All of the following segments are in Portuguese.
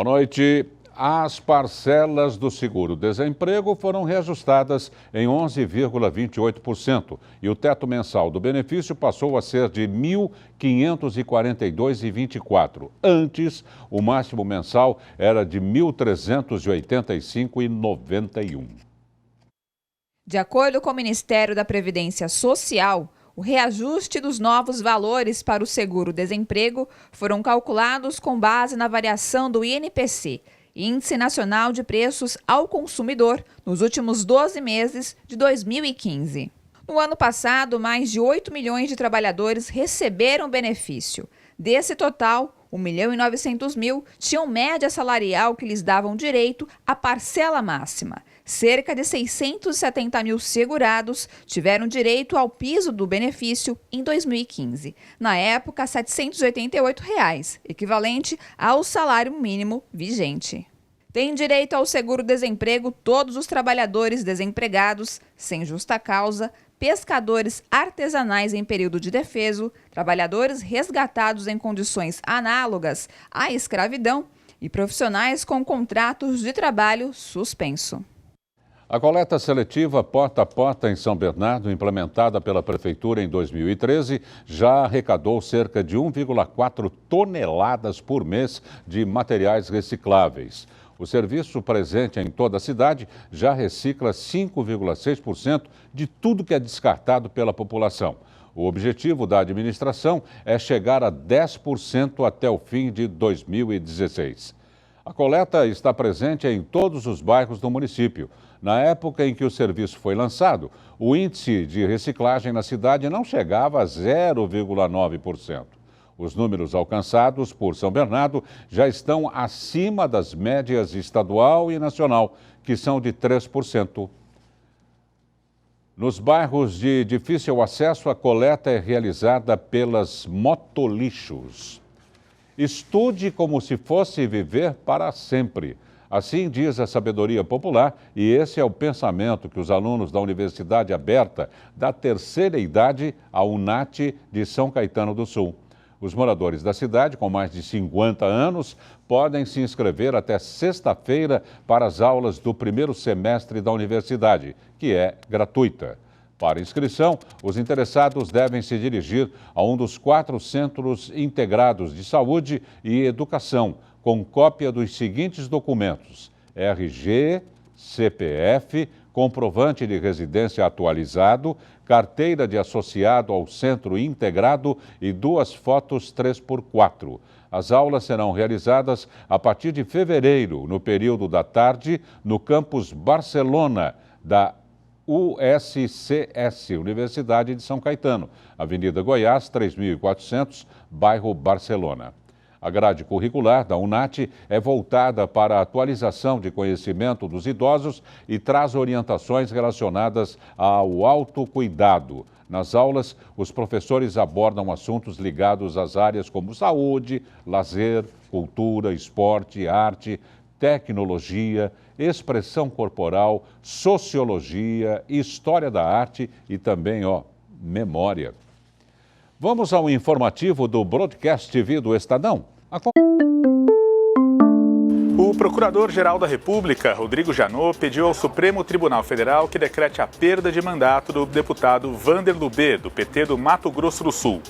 Boa noite. As parcelas do seguro-desemprego foram reajustadas em 11,28% e o teto mensal do benefício passou a ser de R$ 1.542,24. Antes, o máximo mensal era de R$ 1.385,91. De acordo com o Ministério da Previdência Social, o reajuste dos novos valores para o seguro-desemprego foram calculados com base na variação do INPC, Índice Nacional de Preços ao Consumidor, nos últimos 12 meses de 2015. No ano passado, mais de 8 milhões de trabalhadores receberam benefício. Desse total, 1.900.000 tinham média salarial que lhes davam direito à parcela máxima. Cerca de 670 mil segurados tiveram direito ao piso do benefício em 2015. Na época, R$ 788, equivalente ao salário mínimo vigente. Têm direito ao seguro-desemprego todos os trabalhadores desempregados, sem justa causa, pescadores artesanais em período de defeso, trabalhadores resgatados em condições análogas à escravidão e profissionais com contratos de trabalho suspenso. A coleta seletiva porta a porta em São Bernardo, implementada pela Prefeitura em 2013, já arrecadou cerca de 1,4 toneladas por mês de materiais recicláveis. O serviço presente em toda a cidade já recicla 5,6% de tudo que é descartado pela população. O objetivo da administração é chegar a 10% até o fim de 2016. A coleta está presente em todos os bairros do município. Na época em que o serviço foi lançado, o índice de reciclagem na cidade não chegava a 0,9%. Os números alcançados por São Bernardo já estão acima das médias estadual e nacional, que são de 3%. Nos bairros de difícil acesso, a coleta é realizada pelas motolixos. Estude como se fosse viver para sempre. Assim diz a sabedoria popular, e esse é o pensamento que os alunos da Universidade Aberta da Terceira Idade, a UNAT, de São Caetano do Sul. Os moradores da cidade, com mais de 50 anos, podem se inscrever até sexta-feira para as aulas do primeiro semestre da universidade, que é gratuita. Para inscrição, os interessados devem se dirigir a um dos 4 centros integrados de saúde e educação, com cópia dos seguintes documentos: RG, CPF, comprovante de residência atualizado, carteira de associado ao centro integrado e 2 fotos 3x4. As aulas serão realizadas a partir de fevereiro, no período da tarde, no campus Barcelona da USCS, Universidade de São Caetano, Avenida Goiás, 3400, bairro Barcelona. A grade curricular da UNAT é voltada para a atualização de conhecimento dos idosos e traz orientações relacionadas ao autocuidado. Nas aulas, os professores abordam assuntos ligados às áreas como saúde, lazer, cultura, esporte, arte, tecnologia, expressão corporal, sociologia, história da arte e também, memória. Vamos ao informativo do Broadcast TV do Estadão. O Procurador-Geral da República, Rodrigo Janot, pediu ao Supremo Tribunal Federal que decrete a perda de mandato do deputado Vander Lubê, do PT do Mato Grosso do Sul.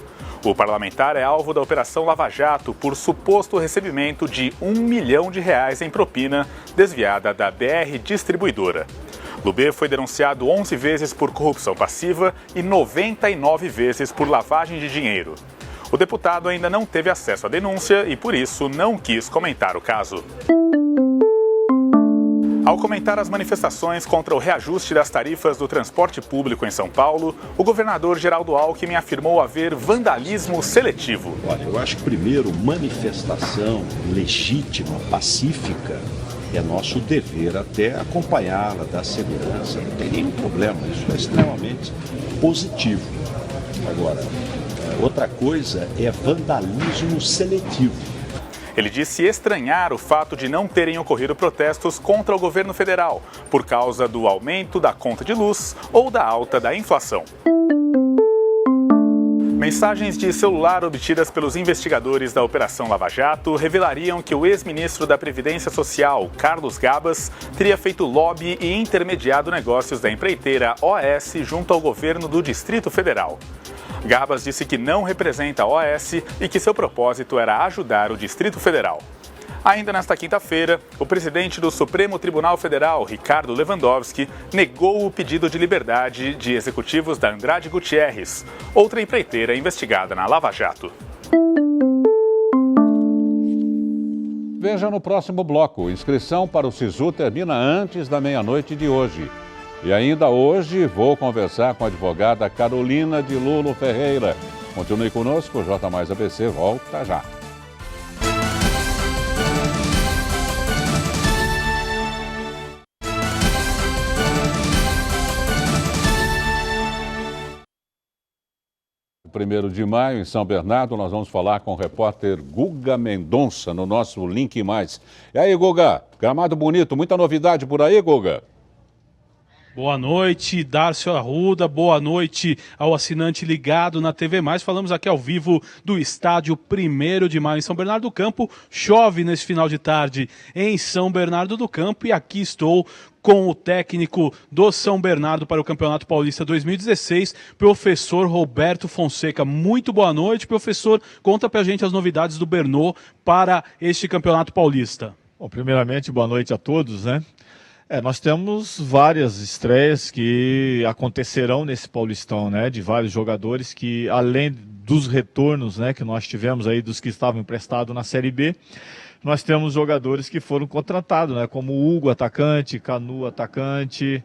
O parlamentar é alvo da Operação Lava Jato por suposto recebimento de R$ 1 milhão em propina desviada da BR Distribuidora. Lubê foi denunciado 11 vezes por corrupção passiva e 99 vezes por lavagem de dinheiro. O deputado ainda não teve acesso à denúncia e, por isso, não quis comentar o caso. Ao comentar as manifestações contra o reajuste das tarifas do transporte público em São Paulo, o governador Geraldo Alckmin afirmou haver vandalismo seletivo. Olha, eu acho que, primeiro, manifestação legítima, pacífica, é nosso dever até acompanhá-la, dar segurança, não tem nenhum problema, isso é extremamente positivo. Agora, outra coisa é vandalismo seletivo. Ele disse estranhar o fato de não terem ocorrido protestos contra o governo federal, por causa do aumento da conta de luz ou da alta da inflação. Mensagens de celular obtidas pelos investigadores da Operação Lava Jato revelariam que o ex-ministro da Previdência Social, Carlos Gabas, teria feito lobby e intermediado negócios da empreiteira OAS junto ao governo do Distrito Federal. Gabas disse que não representa a OAS e que seu propósito era ajudar o Distrito Federal. Ainda nesta quinta-feira, o presidente do Supremo Tribunal Federal, Ricardo Lewandowski, negou o pedido de liberdade de executivos da Andrade Gutierrez, outra empreiteira investigada na Lava Jato. Veja no próximo bloco. Inscrição para o SISU termina antes da meia-noite de hoje. E ainda hoje vou conversar com a advogada Carolina de Lulo Ferreira. Continue conosco, o J mais ABC volta já. No 1º de maio, em São Bernardo, nós vamos falar com o repórter Guga Mendonça no nosso Link Mais. E aí, Guga? Gramado bonito, muita novidade por aí, Guga? Boa noite, Darcio Arruda, boa noite ao assinante ligado na TV Mais. Falamos aqui ao vivo do estádio 1º de maio em São Bernardo do Campo. Chove nesse final de tarde em São Bernardo do Campo e aqui estou com o técnico do São Bernardo para o Campeonato Paulista 2016, professor Roberto Fonseca. Muito boa noite, professor. Conta pra gente as novidades do Bernô para este Campeonato Paulista. Bom, primeiramente, boa noite a todos, né? Nós temos várias estreias que acontecerão nesse Paulistão, né? De vários jogadores que, além dos retornos, né, que nós tivemos aí dos que estavam emprestados na Série B, nós temos jogadores que foram contratados, né? Como o Hugo, atacante, Canu, atacante,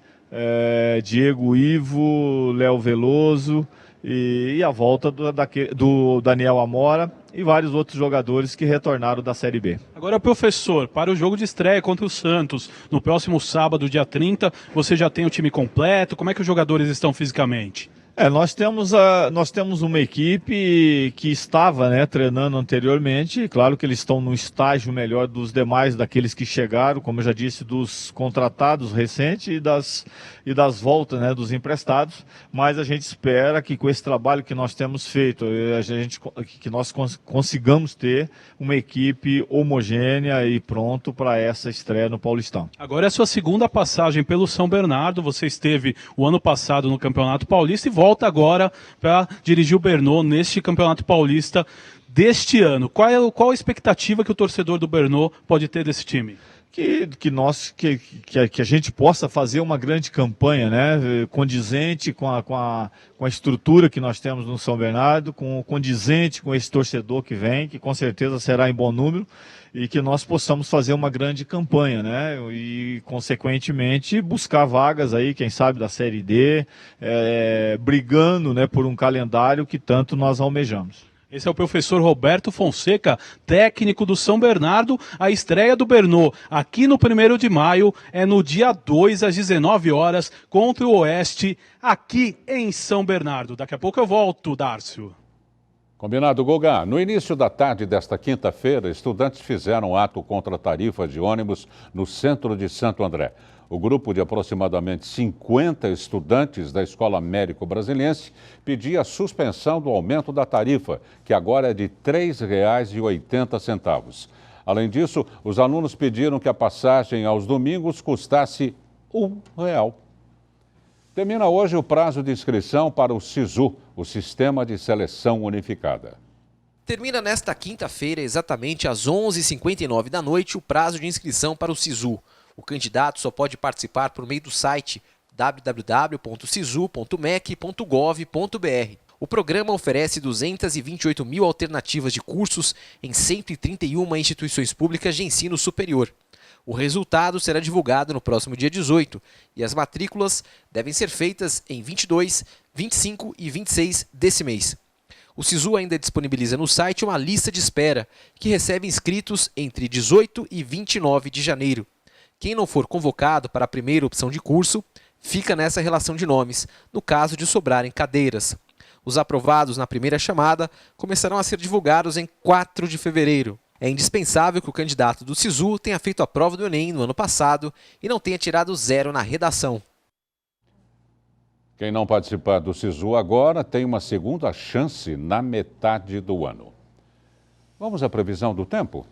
Diego Ivo, Léo Veloso e a volta do Daniel Amora e vários outros jogadores que retornaram da Série B. Agora, professor, para o jogo de estreia contra o Santos, no próximo sábado, dia 30, você já tem o time completo? Como é que os jogadores estão fisicamente? Nós temos uma equipe que estava, né, treinando anteriormente. Claro que eles estão num estágio melhor dos demais, daqueles que chegaram, como eu já disse, dos contratados recentes e das voltas, né, dos emprestados. Mas a gente espera que com esse trabalho que nós temos feito, que nós consigamos ter uma equipe homogênea e pronto para essa estreia no Paulistão. Agora é a sua segunda passagem pelo São Bernardo. Você esteve o ano passado no Campeonato Paulista e volta agora para dirigir o Bernô neste Campeonato Paulista deste ano. Qual a expectativa que o torcedor do Bernô pode ter desse time? Que a gente possa fazer uma grande campanha, né, condizente com a estrutura que nós temos no São Bernardo, condizente com esse torcedor que vem, que com certeza será em bom número, e que nós possamos fazer uma grande campanha, né, e consequentemente buscar vagas aí, quem sabe da Série D, brigando, né, por um calendário que tanto nós almejamos. Esse é o professor Roberto Fonseca, técnico do São Bernardo. A estreia do Bernô aqui no 1º de maio é no dia 2 às 19 horas contra o Oeste, aqui em São Bernardo. Daqui a pouco eu volto, Dárcio. Combinado, Guga. No início da tarde desta quinta-feira, estudantes fizeram um ato contra a tarifa de ônibus no centro de Santo André. O grupo de aproximadamente 50 estudantes da Escola Américo Brasiliense pedia a suspensão do aumento da tarifa, que agora é de R$ 3,80. Além disso, os alunos pediram que a passagem aos domingos custasse R$ 1. Termina hoje o prazo de inscrição para o SISU, o Sistema de Seleção Unificada. Termina nesta quinta-feira, exatamente às 11h59 da noite, o prazo de inscrição para o SISU. O candidato só pode participar por meio do site www.sisu.mec.gov.br. O programa oferece 228 mil alternativas de cursos em 131 instituições públicas de ensino superior. O resultado será divulgado no próximo dia 18 e as matrículas devem ser feitas em 22, 25 e 26 desse mês. O SISU ainda disponibiliza no site uma lista de espera que recebe inscritos entre 18 e 29 de janeiro. Quem não for convocado para a primeira opção de curso, fica nessa relação de nomes, no caso de sobrarem cadeiras. Os aprovados na primeira chamada começarão a ser divulgados em 4 de fevereiro. É indispensável que o candidato do SISU tenha feito a prova do Enem no ano passado e não tenha tirado 0 na redação. Quem não participar do SISU agora tem uma segunda chance na metade do ano. Vamos à previsão do tempo?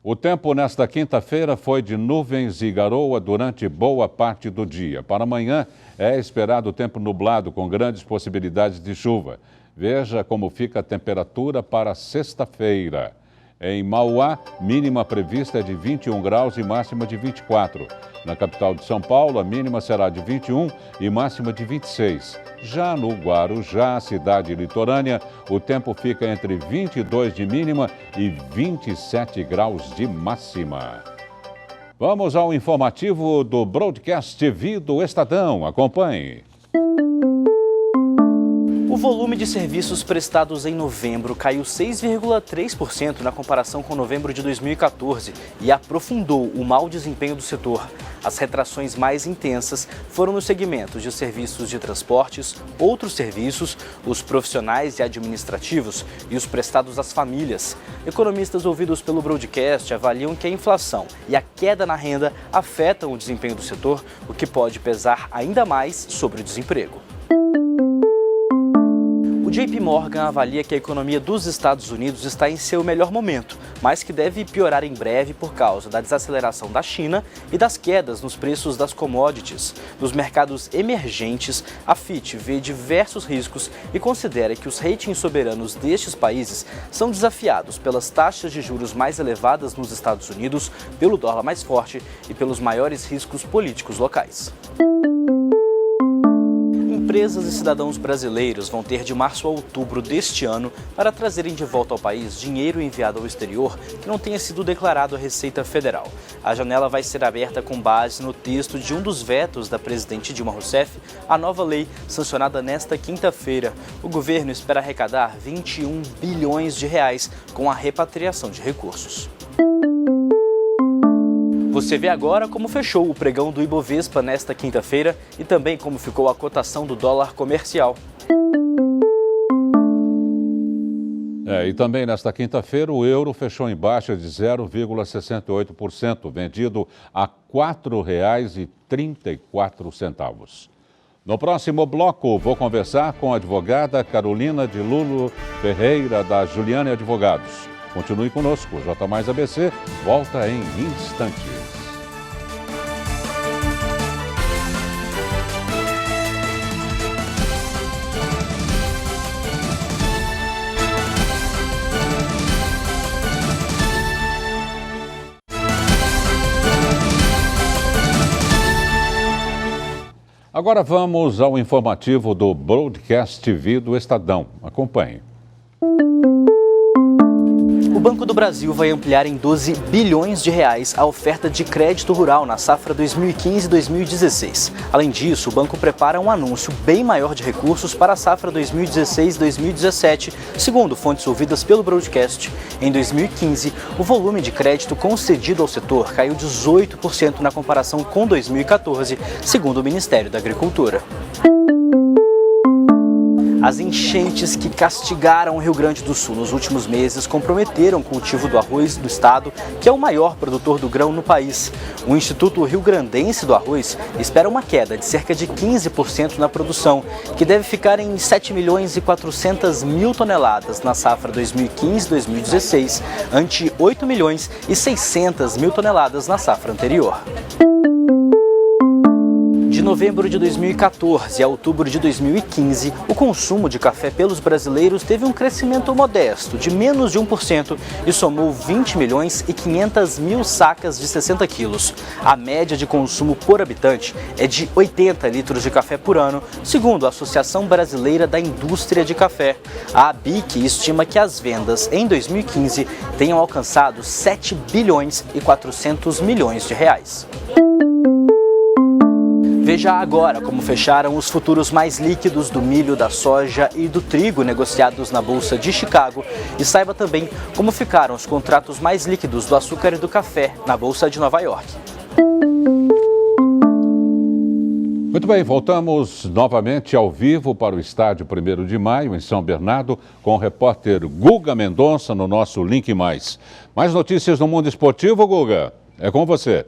O tempo nesta quinta-feira foi de nuvens e garoa durante boa parte do dia. Para amanhã é esperado tempo nublado com grandes possibilidades de chuva. Veja como fica a temperatura para sexta-feira. Em Mauá, mínima prevista é de 21 graus e máxima de 24. Na capital de São Paulo, a mínima será de 21 e máxima de 26. Já no Guarujá, cidade litorânea, o tempo fica entre 22 de mínima e 27 graus de máxima. Vamos ao informativo do Broadcast TV do Estadão. Acompanhe. O volume de serviços prestados em novembro caiu 6,3% na comparação com novembro de 2014 e aprofundou o mau desempenho do setor. As retrações mais intensas foram nos segmentos de serviços de transportes, outros serviços, os profissionais e administrativos e os prestados às famílias. Economistas ouvidos pelo Broadcast avaliam que a inflação e a queda na renda afetam o desempenho do setor, o que pode pesar ainda mais sobre o desemprego. O JP Morgan avalia que a economia dos Estados Unidos está em seu melhor momento, mas que deve piorar em breve por causa da desaceleração da China e das quedas nos preços das commodities. Nos mercados emergentes, a Fitch vê diversos riscos e considera que os ratings soberanos destes países são desafiados pelas taxas de juros mais elevadas nos Estados Unidos, pelo dólar mais forte e pelos maiores riscos políticos locais. Empresas e cidadãos brasileiros vão ter de março a outubro deste ano para trazerem de volta ao país dinheiro enviado ao exterior que não tenha sido declarado à Receita Federal. A janela vai ser aberta com base no texto de um dos vetos da presidente Dilma Rousseff à nova lei sancionada nesta quinta-feira. O governo espera arrecadar 21 bilhões de reais com a repatriação de recursos. Você vê agora como fechou o pregão do Ibovespa nesta quinta-feira e também como ficou a cotação do dólar comercial. E também nesta quinta-feira o euro fechou em baixa de 0,68%, vendido a R$ 4,34. No próximo bloco, vou conversar com a advogada Carolina de Lulo Ferreira, da Juliane Advogados. Continue conosco, o J Mais ABC volta em instantes. Agora vamos ao informativo do Broadcast TV do Estadão. Acompanhe. O Banco do Brasil vai ampliar em 12 bilhões de reais a oferta de crédito rural na safra 2015-2016. Além disso, o banco prepara um anúncio bem maior de recursos para a safra 2016-2017, segundo fontes ouvidas pelo Broadcast. Em 2015, o volume de crédito concedido ao setor caiu 18% na comparação com 2014, segundo o Ministério da Agricultura. As enchentes que castigaram o Rio Grande do Sul nos últimos meses comprometeram o cultivo do arroz do estado, que é o maior produtor do grão no país. O Instituto Rio-Grandense do Arroz espera uma queda de cerca de 15% na produção, que deve ficar em 7 milhões e 400 mil toneladas na safra 2015-2016, ante 8 milhões e 600 mil toneladas na safra anterior. De novembro de 2014 a outubro de 2015, o consumo de café pelos brasileiros teve um crescimento modesto de menos de 1% e somou 20 milhões e 500 mil sacas de 60 quilos. A média de consumo por habitante é de 80 litros de café por ano, segundo a Associação Brasileira da Indústria de Café. A ABIC estima que as vendas em 2015 tenham alcançado 7 bilhões e 400 milhões de reais. Veja agora como fecharam os futuros mais líquidos do milho, da soja e do trigo negociados na Bolsa de Chicago e saiba também como ficaram os contratos mais líquidos do açúcar e do café na Bolsa de Nova York. Muito bem, voltamos novamente ao vivo para o estádio 1º de Maio, em São Bernardo, com o repórter Guga Mendonça no nosso Link Mais. Mais notícias no mundo esportivo, Guga? É com você.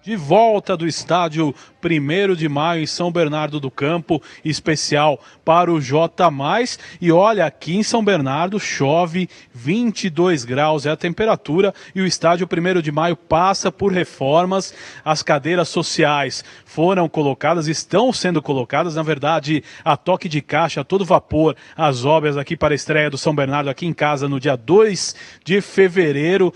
De volta do estádio 1º de Maio em São Bernardo do Campo, especial para o J+. E olha, aqui em São Bernardo chove, 22 graus é a temperatura e o estádio 1º de Maio passa por reformas. As cadeiras sociais foram colocadas, estão sendo colocadas, na verdade, a toque de caixa, a todo vapor, as obras aqui para a estreia do São Bernardo aqui em casa no dia 2 de fevereiro,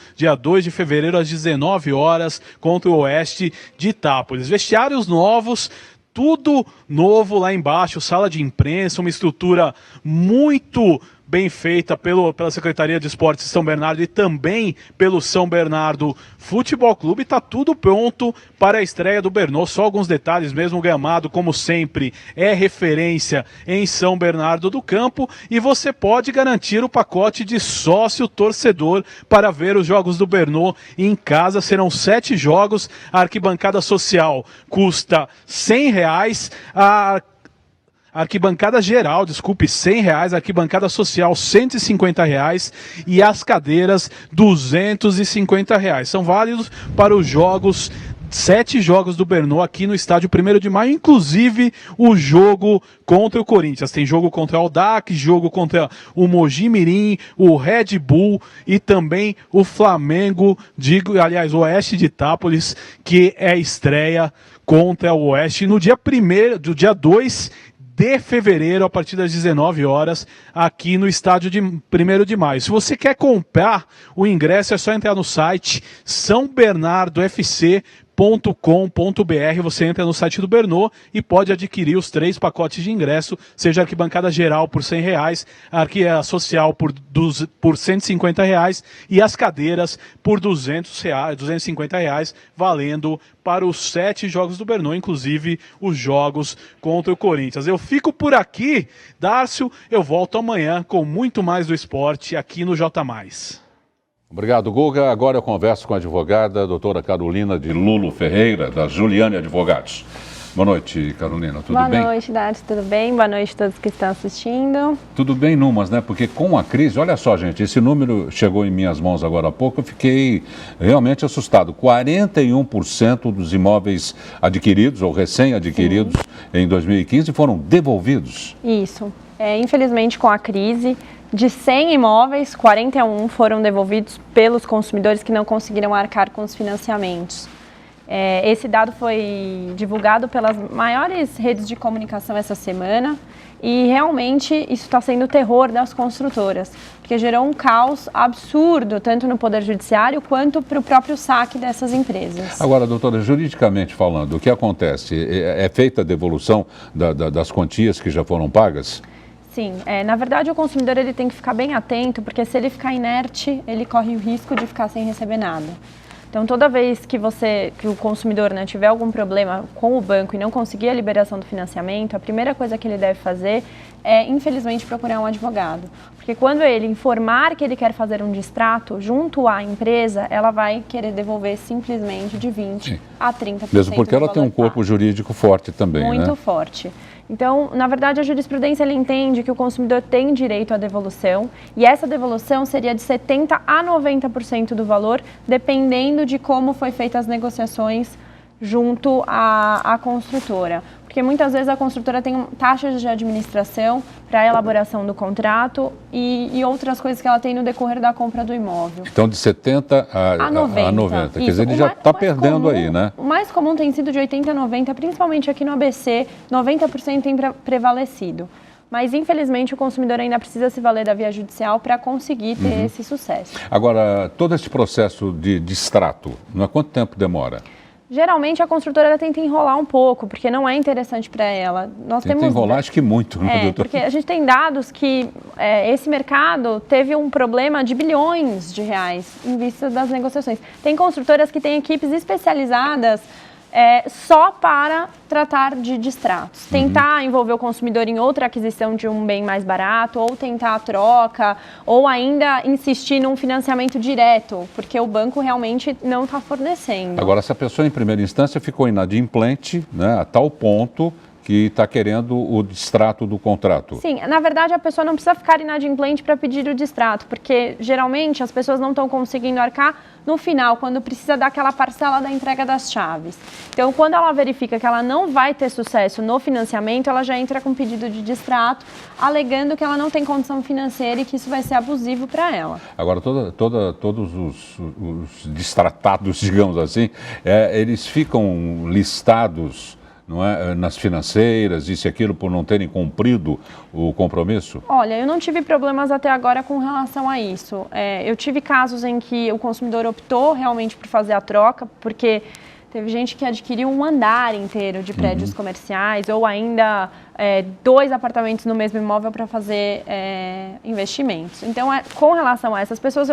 às 19 horas, contra o Oeste de Itápolis. Vestiários novos, tudo novo lá embaixo, sala de imprensa, uma estrutura muito bem feita pela Secretaria de Esportes de São Bernardo e também pelo São Bernardo Futebol Clube. Está tudo pronto para a estreia do Bernô. Só alguns detalhes mesmo. O gramado, como sempre, é referência em São Bernardo do Campo e você pode garantir o pacote de sócio torcedor para ver os jogos do Bernô em casa. Serão 7 jogos. A arquibancada social custa R$100. A arquibancada geral, desculpe, R$100, a arquibancada social R$150 e as cadeiras R$250. São válidos para os jogos, 7 jogos do Bernô aqui no estádio 1º de Maio, inclusive o jogo contra o Corinthians. Tem jogo contra o Audax, jogo contra o Mogi Mirim, o Red Bull e também o Flamengo, o Oeste de Itápolis, que é a estreia contra o Oeste no dia 2 de fevereiro, a partir das 19 horas, aqui no estádio de 1º de Maio. Se você quer comprar o ingresso, é só entrar no site sãobernardofc.com.br. Você entra no site do Bernô e pode adquirir os 3 pacotes de ingresso, seja a arquibancada geral por R$100, a arquibancada social por R$150 e as cadeiras por R$250, valendo para os 7 jogos do Bernô, inclusive os jogos contra o Corinthians. Eu fico por aqui, Dárcio, eu volto amanhã com muito mais do esporte aqui no J+. Obrigado, Guga. Agora eu converso com a advogada, doutora Carolina de Lulo Ferreira, da Juliane Advogados. Boa noite, Carolina, tudo bem? Boa noite, Dárcio, tudo bem? Boa noite a todos que estão assistindo. Tudo bem, Numas, né? Porque com a crise, olha só, gente, esse número chegou em minhas mãos agora há pouco, eu fiquei realmente assustado. 41% dos imóveis adquiridos ou recém-adquiridos em 2015 foram devolvidos. Isso. Infelizmente, com a crise, de 100 imóveis, 41 foram devolvidos pelos consumidores que não conseguiram arcar com os financiamentos. Esse dado foi divulgado pelas maiores redes de comunicação essa semana e realmente isso está sendo o terror das construtoras, porque gerou um caos absurdo, tanto no Poder Judiciário quanto para o próprio saque dessas empresas. Agora, doutora, juridicamente falando, o que acontece? É feita a devolução das quantias que já foram pagas? Sim, na verdade o consumidor ele tem que ficar bem atento, porque se ele ficar inerte, ele corre o risco de ficar sem receber nada. Então, toda vez que o consumidor tiver algum problema com o banco e não conseguir a liberação do financiamento, a primeira coisa que ele deve fazer é, infelizmente, procurar um advogado. Porque quando ele informar que ele quer fazer um distrato junto à empresa, ela vai querer devolver simplesmente de 20% a 30%. Mesmo porque ela tem um corpo jurídico forte também, muito forte. Então, na verdade, a jurisprudência ele entende que o consumidor tem direito à devolução e essa devolução seria de 70% a 90% do valor, dependendo de como foi feitas as negociações junto à construtora. Porque muitas vezes a construtora tem taxas de administração para a elaboração do contrato e outras coisas que ela tem no decorrer da compra do imóvel. Então, de 70% a 90%. Quer dizer, ele já está perdendo comum, aí, né? O mais comum tem sido de 80% a 90%, principalmente aqui no ABC, 90% tem prevalecido. Mas, infelizmente, o consumidor ainda precisa se valer da via judicial para conseguir ter esse sucesso. Agora, todo esse processo de distrato, quanto tempo demora? Geralmente a construtora ela tenta enrolar um pouco, porque não é interessante para ela. Tenta enrolar, acho que muito, né, doutor? Porque a gente tem dados que esse mercado teve um problema de bilhões de reais em vista das negociações. Tem construtoras que têm equipes especializadas só para tratar de distratos. Tentar envolver o consumidor em outra aquisição de um bem mais barato, ou tentar a troca, ou ainda insistir num financiamento direto, porque o banco realmente não está fornecendo. Agora, se a pessoa em primeira instância ficou inadimplente, né, a tal ponto que está querendo o distrato do contrato. Sim, na verdade a pessoa não precisa ficar inadimplente para pedir o distrato, porque geralmente as pessoas não estão conseguindo arcar no final, quando precisa dar aquela parcela da entrega das chaves. Então, quando ela verifica que ela não vai ter sucesso no financiamento, ela já entra com pedido de distrato, alegando que ela não tem condição financeira e que isso vai ser abusivo para ela. Agora, todos os distratados, digamos assim, eles ficam listados, não é, nas financeiras, isso e aquilo, por não terem cumprido o compromisso? Olha, eu não tive problemas até agora com relação a isso. Eu tive casos em que o consumidor optou realmente por fazer a troca, porque teve gente que adquiriu um andar inteiro de prédios comerciais ou ainda 2 apartamentos no mesmo imóvel para fazer investimentos. Então, com relação a essas pessoas,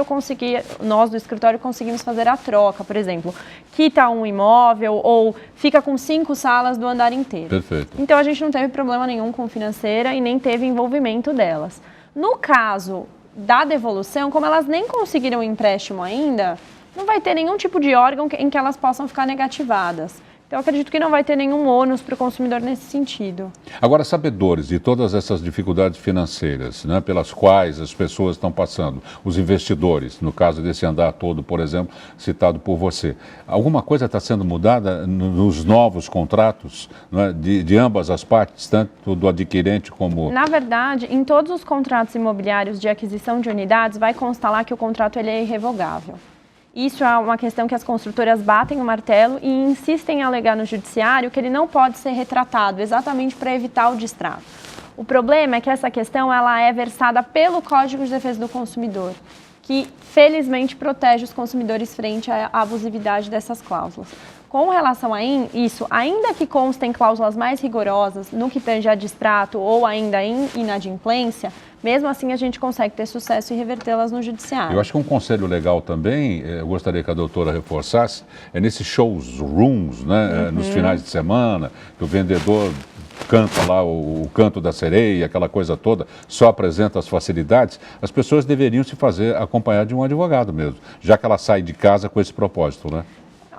nós do escritório conseguimos fazer a troca, por exemplo, quita um imóvel ou fica com 5 salas do andar inteiro. Perfeito. Então, a gente não teve problema nenhum com financeira e nem teve envolvimento delas. No caso da devolução, como elas nem conseguiram o empréstimo ainda, não vai ter nenhum tipo de órgão em que elas possam ficar negativadas. Então, eu acredito que não vai ter nenhum ônus para o consumidor nesse sentido. Agora, sabedores de todas essas dificuldades financeiras, né, pelas quais as pessoas estão passando, os investidores, no caso desse andar todo, por exemplo, citado por você, alguma coisa está sendo mudada nos novos contratos, né, de ambas as partes, tanto do adquirente como... Na verdade, em todos os contratos imobiliários de aquisição de unidades, vai constar lá que o contrato ele é irrevogável. Isso é uma questão que as construtoras batem o martelo e insistem em alegar no judiciário que ele não pode ser retratado, exatamente para evitar o distrato. O problema é que essa questão ela é versada pelo Código de Defesa do Consumidor, que felizmente protege os consumidores frente à abusividade dessas cláusulas. Com relação a isso, ainda que constem cláusulas mais rigorosas no que tange a distrato ou ainda em inadimplência, mesmo assim a gente consegue ter sucesso e revertê-las no judiciário. Eu acho que um conselho legal também, eu gostaria que a doutora reforçasse, é nesses showrooms, né, nos finais de semana, que o vendedor canta lá o canto da sereia, aquela coisa toda, só apresenta as facilidades, as pessoas deveriam se fazer acompanhar de um advogado mesmo, já que ela sai de casa com esse propósito, né?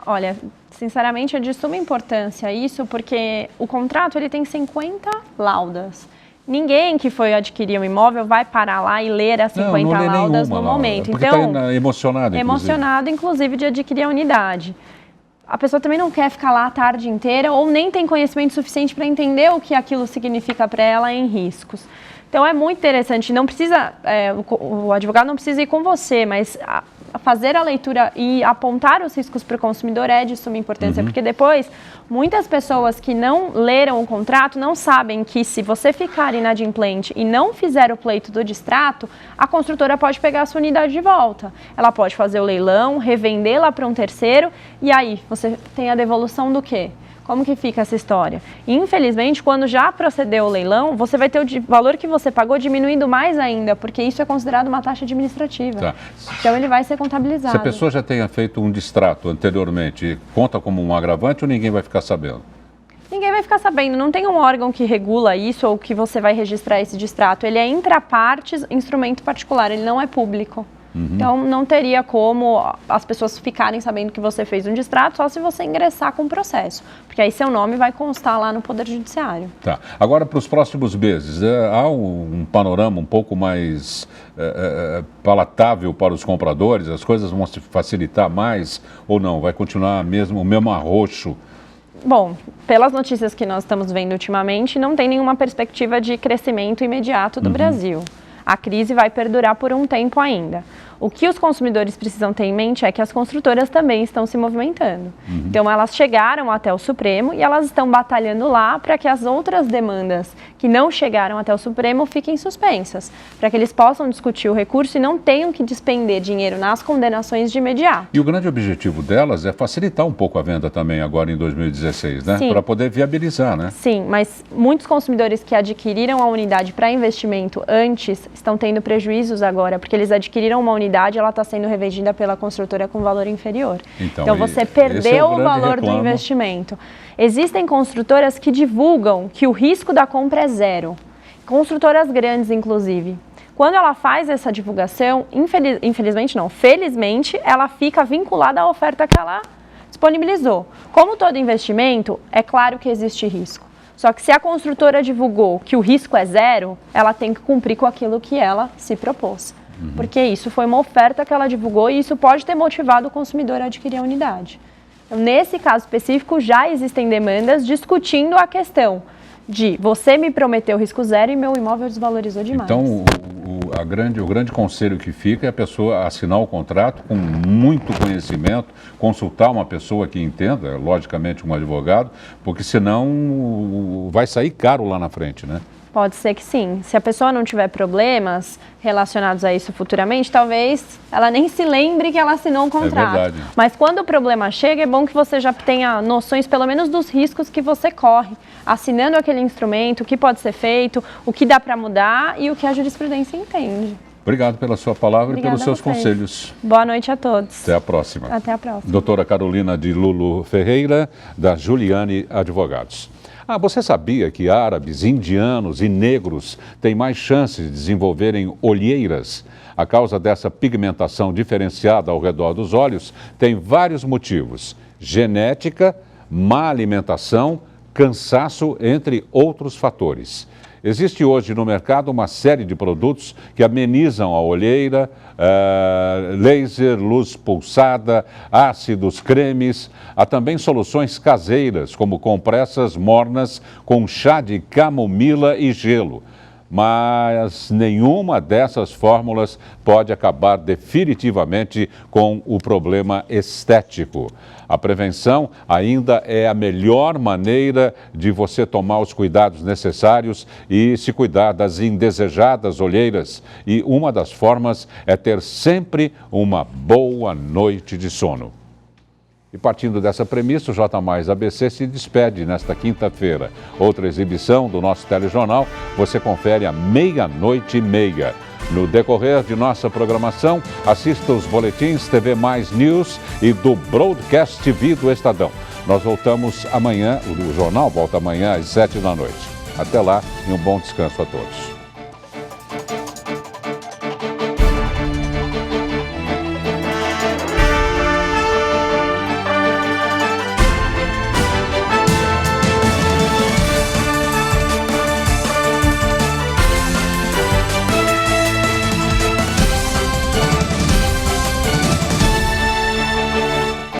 Olha, sinceramente é de suma importância isso, porque o contrato ele tem 50 laudas. Ninguém que foi adquirir um imóvel vai parar lá e ler as 50 laudas no momento. Porque então, está emocionado, inclusive, de adquirir a unidade. A pessoa também não quer ficar lá a tarde inteira ou nem tem conhecimento suficiente para entender o que aquilo significa para ela em riscos. Então, é muito interessante. Não precisa, o advogado não precisa ir com você, mas fazer a leitura e apontar os riscos para o consumidor é de suma importância, porque depois muitas pessoas que não leram o contrato não sabem que se você ficar inadimplente e não fizer o pleito do distrato, a construtora pode pegar a sua unidade de volta. Ela pode fazer o leilão, revendê-la para um terceiro e aí você tem a devolução do quê? Como que fica essa história? Infelizmente, quando já procedeu o leilão, você vai ter o valor que você pagou diminuindo mais ainda, porque isso é considerado uma taxa administrativa. Tá. Então, ele vai ser contabilizado. Se a pessoa já tenha feito um distrato anteriormente, conta como um agravante ou ninguém vai ficar sabendo? Ninguém vai ficar sabendo, não tem um órgão que regula isso ou que você vai registrar esse distrato. Ele é intrapartes, instrumento particular, ele não é público. Então, não teria como as pessoas ficarem sabendo que você fez um distrato só se você ingressar com o processo, porque aí seu nome vai constar lá no Poder Judiciário. Tá. Agora, para os próximos meses, há um panorama um pouco mais palatável para os compradores? As coisas vão se facilitar mais ou não? Vai continuar o mesmo arroxo? Bom, pelas notícias que nós estamos vendo ultimamente, não tem nenhuma perspectiva de crescimento imediato do Brasil. A crise vai perdurar por um tempo ainda. O que os consumidores precisam ter em mente é que as construtoras também estão se movimentando. Então, elas chegaram até o Supremo e elas estão batalhando lá para que as outras demandas que não chegaram até o Supremo fiquem suspensas, para que eles possam discutir o recurso e não tenham que despender dinheiro nas condenações de imediato. E o grande objetivo delas é facilitar um pouco a venda também agora em 2016, né? Para poder viabilizar, né? Sim, mas muitos consumidores que adquiriram a unidade para investimento antes estão tendo prejuízos agora, porque eles adquiriram uma unidade, ela está sendo revendida pela construtora com valor inferior. Então você perdeu o valor do investimento. Existem construtoras que divulgam que o risco da compra é zero. Construtoras grandes, inclusive. Quando ela faz essa divulgação, felizmente, ela fica vinculada à oferta que ela disponibilizou. Como todo investimento, é claro que existe risco. Só que se a construtora divulgou que o risco é zero, ela tem que cumprir com aquilo que ela se propôs. Porque isso foi uma oferta que ela divulgou e isso pode ter motivado o consumidor a adquirir a unidade. Então, nesse caso específico, já existem demandas discutindo a questão de você me prometeu risco zero e meu imóvel desvalorizou demais. Então, o grande conselho que fica é a pessoa assinar o contrato com muito conhecimento, consultar uma pessoa que entenda, logicamente um advogado, porque senão vai sair caro lá na frente, né? Pode ser que sim. Se a pessoa não tiver problemas relacionados a isso futuramente, talvez ela nem se lembre que ela assinou um contrato. É verdade. Mas quando o problema chega, é bom que você já tenha noções, pelo menos, dos riscos que você corre, assinando aquele instrumento, o que pode ser feito, o que dá para mudar e o que a jurisprudência entende. Obrigado pela sua palavra. Obrigada e pelos seus a vocês. conselhos. Boa noite a todos. Até a próxima. Até a próxima. Doutora Carolina de Lulu Ferreira, da Juliane Advogados. Você sabia que árabes, indianos e negros têm mais chances de desenvolverem olheiras? A causa dessa pigmentação diferenciada ao redor dos olhos tem vários motivos: genética, má alimentação, cansaço, entre outros fatores. Existe hoje no mercado uma série de produtos que amenizam a olheira, laser, luz pulsada, ácidos, cremes. Há também soluções caseiras, como compressas mornas com chá de camomila e gelo. Mas nenhuma dessas fórmulas pode acabar definitivamente com o problema estético. A prevenção ainda é a melhor maneira de você tomar os cuidados necessários e se cuidar das indesejadas olheiras. E uma das formas é ter sempre uma boa noite de sono. E partindo dessa premissa, o J Mais ABC se despede nesta quinta-feira. Outra exibição do nosso telejornal você confere à 00:30. No decorrer de nossa programação, assista os boletins TV Mais News e do Broadcast TV do Estadão. Nós voltamos amanhã, o jornal volta amanhã às 7 da noite. Até lá e um bom descanso a todos.